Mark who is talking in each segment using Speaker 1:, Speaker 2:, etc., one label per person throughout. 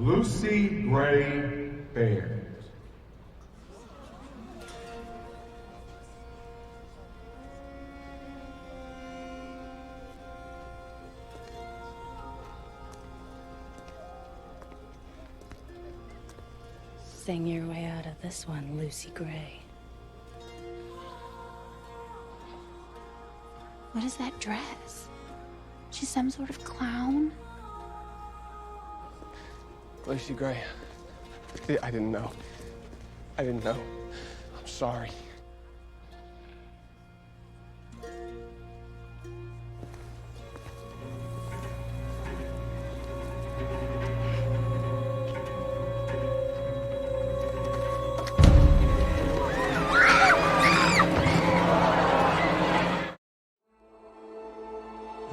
Speaker 1: Lucy Gray Baird.
Speaker 2: Sing your way out of this one, Lucy Gray.
Speaker 3: What is that dress? She's some sort of clown?
Speaker 4: Lucy Gray. I didn't know. I'm sorry.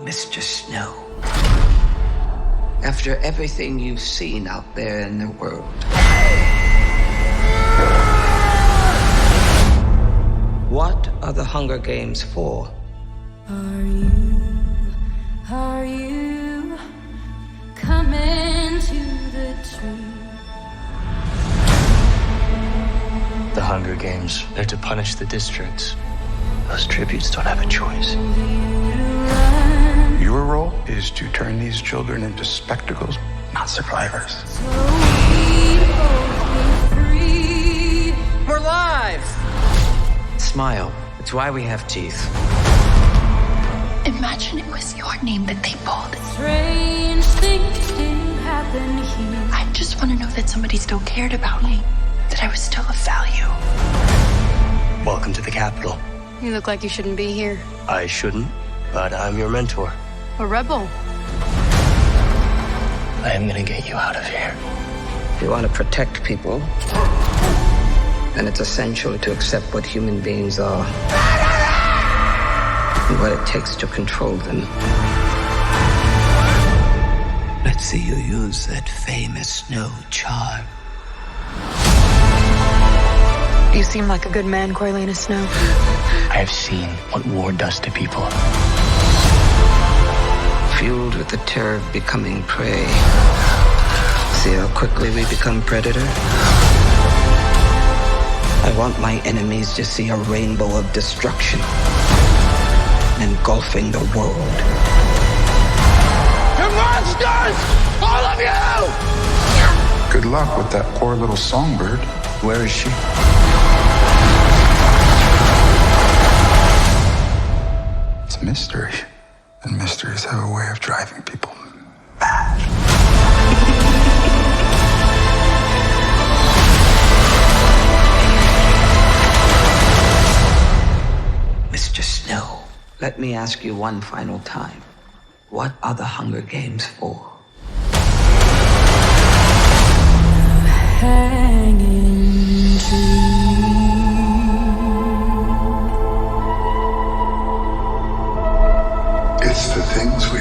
Speaker 5: Mr. Snow, after everything you've seen out there in the world, what are the Hunger Games for?
Speaker 2: Are you coming to the tree?
Speaker 6: The Hunger Games, they're to punish the districts. Those tributes don't have a choice.
Speaker 7: Your role is to turn these children into spectacles, not survivors.
Speaker 5: We're live! Smile. It's why we have teeth.
Speaker 3: Imagine it was your name that they pulled.
Speaker 2: Strange things do happen here.
Speaker 3: I just want to know that somebody still cared about me, that I was still of value.
Speaker 6: Welcome to the Capitol.
Speaker 2: You look like you shouldn't be here.
Speaker 6: I shouldn't, but I'm your mentor.
Speaker 2: A rebel.
Speaker 6: I am gonna get you out of here.
Speaker 5: If you want to protect people, then it's essential to accept what human beings are and what it takes to control them. Let's see you use that famous snow charm.
Speaker 8: You seem like a good man, Coriolanus Snow.
Speaker 6: I have seen what war does to people.
Speaker 5: Fueled with the terror of becoming prey. See how quickly we become predator? I want my enemies to see a rainbow of destruction engulfing the world.
Speaker 4: You're monsters! All of you!
Speaker 7: Good luck with that poor little songbird.
Speaker 6: Where is she?
Speaker 7: It's a mystery. And mysteries have a way of driving people mad.
Speaker 5: Mr. Snow, let me ask you one final time. What are the Hunger Games for?
Speaker 2: Hanging tree.
Speaker 7: It's the things we